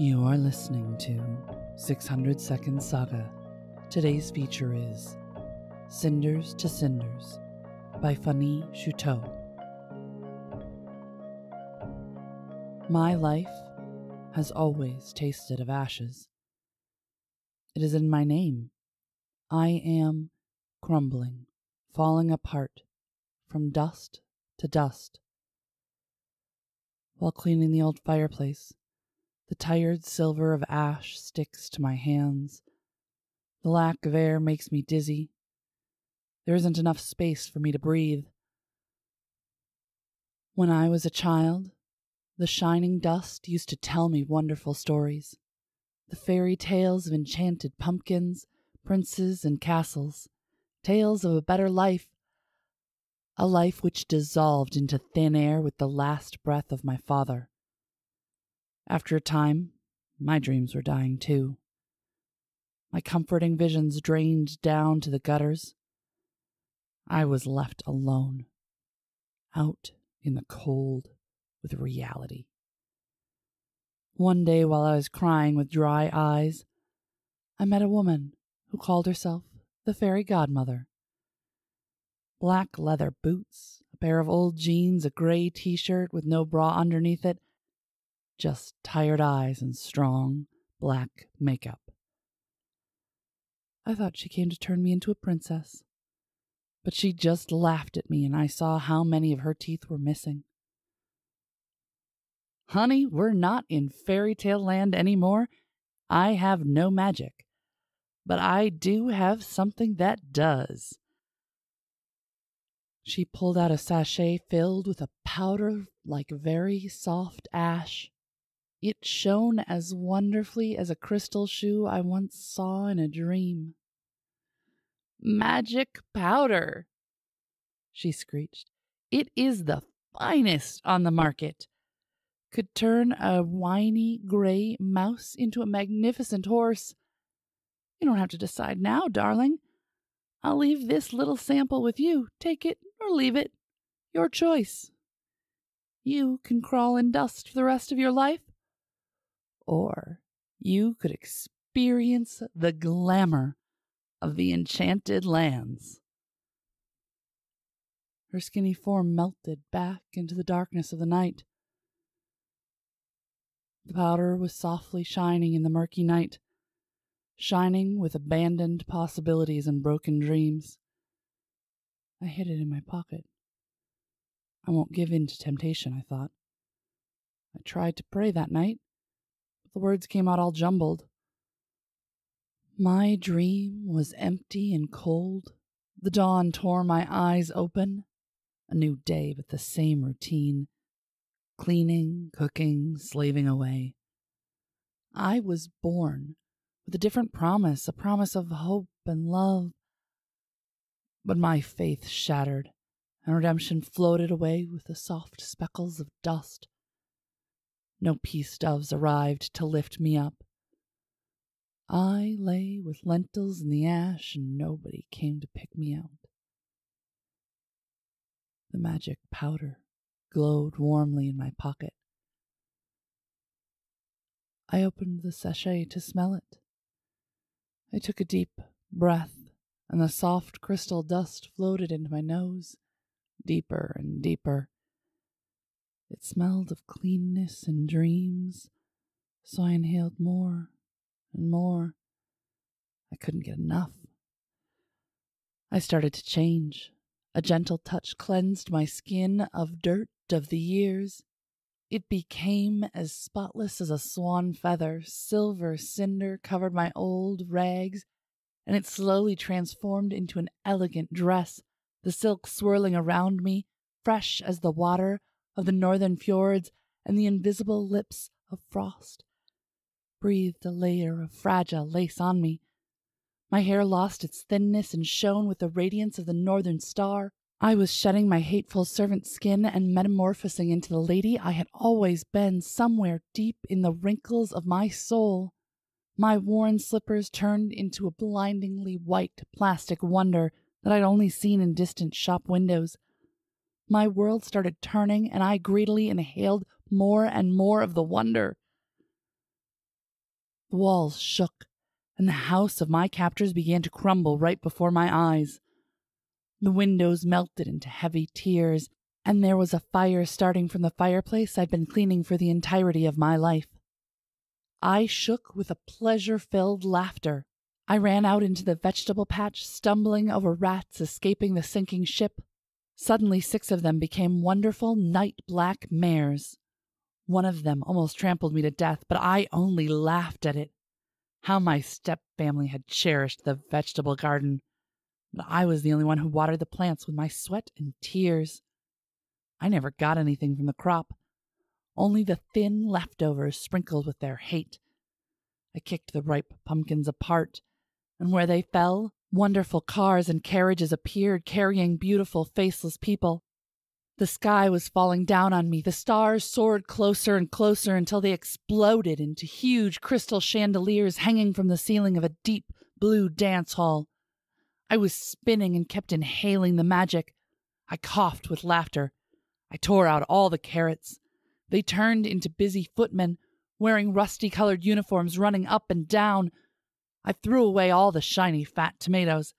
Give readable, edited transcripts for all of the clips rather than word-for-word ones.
You are listening to 600 Saga. Today's feature is Cinders to Cinders by Fanni Sütő. My life has always tasted of ashes. It is in my name. I am crumbling, falling apart, from dust to dust. While cleaning the old fireplace, the tired silver of ash sticks to my hands. The lack of air makes me dizzy. There isn't enough space for me to breathe. When I was a child, the shining dust used to tell me wonderful stories. The fairy tales of enchanted pumpkins, princes, and castles. Tales of a better life. A life which dissolved into thin air with the last breath of my father. After a time, my dreams were dying too. My comforting visions drained down to the gutters. I was left alone, out in the cold with reality. One day while I was crying with dry eyes, I met a woman who called herself the fairy godmother. Black leather boots, a pair of old jeans, a gray t-shirt with no bra underneath it, just tired eyes and strong, black makeup. I thought she came to turn me into a princess, but she just laughed at me and I saw how many of her teeth were missing. Honey, we're not in fairy tale land anymore. I have no magic, but I do have something that does. She pulled out a sachet filled with a powder like very soft ash. It shone as wonderfully as a crystal shoe I once saw in a dream. Magic powder, she screeched. It is the finest on the market. Could turn a whiny gray mouse into a magnificent horse. You don't have to decide now, darling. I'll leave this little sample with you. Take it or leave it. Your choice. You can crawl in dust for the rest of your life, or you could experience the glamour of the enchanted lands. Her skinny form melted back into the darkness of the night. The powder was softly shining in the murky night, shining with abandoned possibilities and broken dreams. I hid it in my pocket. I won't give in to temptation, I thought. I tried to pray that night, but the words came out all jumbled. My dream was empty and cold. The dawn tore my eyes open. A new day, but the same routine. Cleaning, cooking, slaving away. I was born with a different promise, a promise of hope and love. But my faith shattered, and redemption floated away with the soft speckles of dust. No peace doves arrived to lift me up. I lay with lentils in the ash, and nobody came to pick me out. The magic powder glowed warmly in my pocket. I opened the sachet to smell it. I took a deep breath, and the soft crystal dust floated into my nose, deeper and deeper. It smelled of cleanness and dreams, so I inhaled more and more. I couldn't get enough. I started to change. A gentle touch cleansed my skin of dirt of the years. It became as spotless as a swan feather. Silver cinder covered my old rags, and it slowly transformed into an elegant dress, the silk swirling around me, fresh as the water of the northern fjords, and the invisible lips of frost breathed a layer of fragile lace on me. My hair lost its thinness and shone with the radiance of the northern star. I was shedding my hateful servant skin and metamorphosing into the lady I had always been somewhere deep in the wrinkles of my soul. My worn slippers turned into a blindingly white plastic wonder that I'd only seen in distant shop windows. My world started turning, and I greedily inhaled more and more of the wonder. The walls shook, and the house of my captors began to crumble right before my eyes. The windows melted into heavy tears, and there was a fire starting from the fireplace I'd been cleaning for the entirety of my life. I shook with a pleasure-filled laughter. I ran out into the vegetable patch, stumbling over rats escaping the sinking ship. Suddenly 6 of them became wonderful night-black mares. One of them almost trampled me to death, but I only laughed at it. How my step-family had cherished the vegetable garden, but I was the only one who watered the plants with my sweat and tears. I never got anything from the crop, only the thin leftovers sprinkled with their hate. I kicked the ripe pumpkins apart, and where they fell, wonderful cars and carriages appeared carrying beautiful, faceless people. The sky was falling down on me. The stars soared closer and closer until they exploded into huge crystal chandeliers hanging from the ceiling of a deep blue dance hall. I was spinning and kept inhaling the magic. I coughed with laughter. I tore out all the carrots. They turned into busy footmen, wearing rusty-colored uniforms running up and down. I threw away all the shiny fat tomatoes.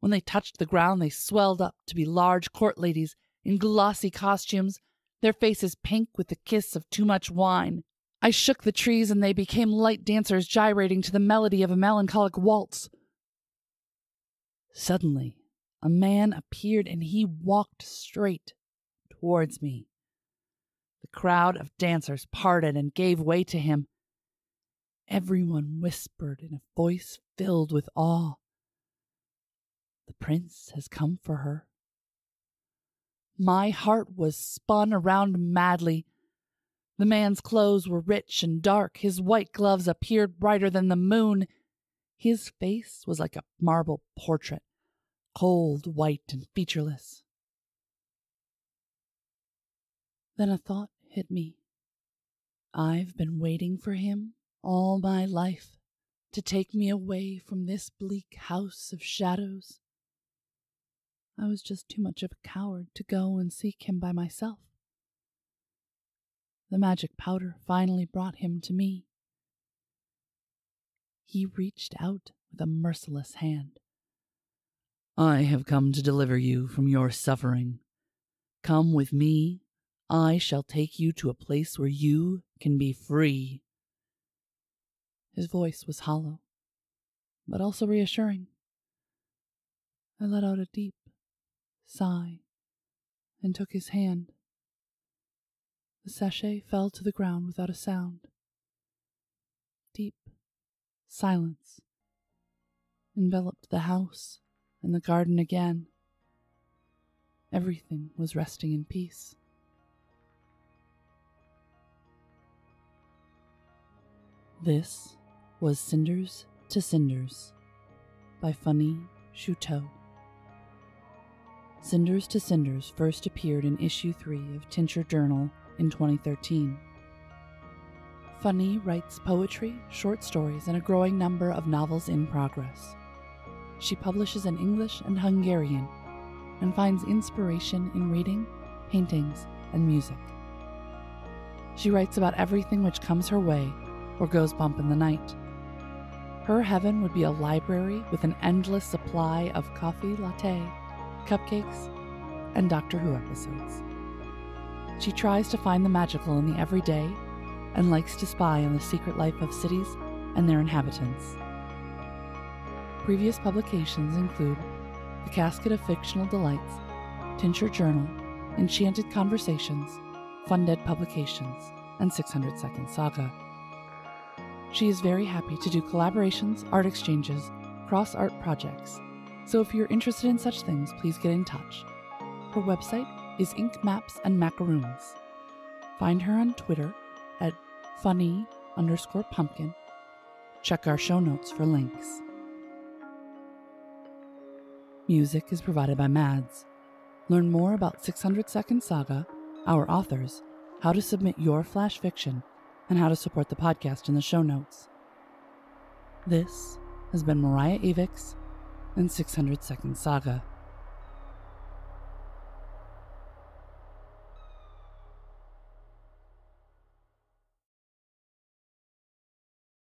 When they touched the ground, they swelled up to be large court ladies in glossy costumes, their faces pink with the kiss of too much wine. I shook the trees, and they became light dancers gyrating to the melody of a melancholic waltz. Suddenly, a man appeared, and he walked straight towards me. The crowd of dancers parted and gave way to him. Everyone whispered in a voice filled with awe, "The prince has come for her." My heart was spun around madly. The man's clothes were rich and dark. His white gloves appeared brighter than the moon. His face was like a marble portrait, cold, white, and featureless. Then a thought hit me. I've been waiting for him all my life to take me away from this bleak house of shadows. I was just too much of a coward to go and seek him by myself. The magic powder finally brought him to me. He reached out with a merciless hand. "I have come to deliver you from your suffering. Come with me. I shall take you to a place where you can be free." His voice was hollow, but also reassuring. I let out a deep sigh and took his hand. The sachet fell to the ground without a sound. Deep silence enveloped the house and the garden again. Everything was resting in peace. This was Cinders to Cinders by Fanni Sütő. Cinders to Cinders first appeared in issue 3 of Tincture Journal in 2013. Fanni writes poetry, short stories, and a growing number of novels in progress. She publishes in English and Hungarian and finds inspiration in reading, paintings, and music. She writes about everything which comes her way or goes bump in the night. Her heaven would be a library with an endless supply of coffee latte, cupcakes, and Doctor Who episodes. She tries to find the magical in the everyday and likes to spy on the secret life of cities and their inhabitants. Previous publications include The Casket of Fictional Delights, Tincture Journal, Enchanted Conversations, Funded Publications, and 600 Second Saga. She is very happy to do collaborations, art exchanges, cross-art projects, so if you're interested in such things, please get in touch. Her website is Ink Maps and Macaroons. Find her on Twitter at Fanni_pumpkin. Check our show notes for links. Music is provided by Mads. Learn more about 600 Second Saga, our authors, how to submit your flash fiction, and how to support the podcast in the show notes. This has been Mariah Avix and 600 Second Saga.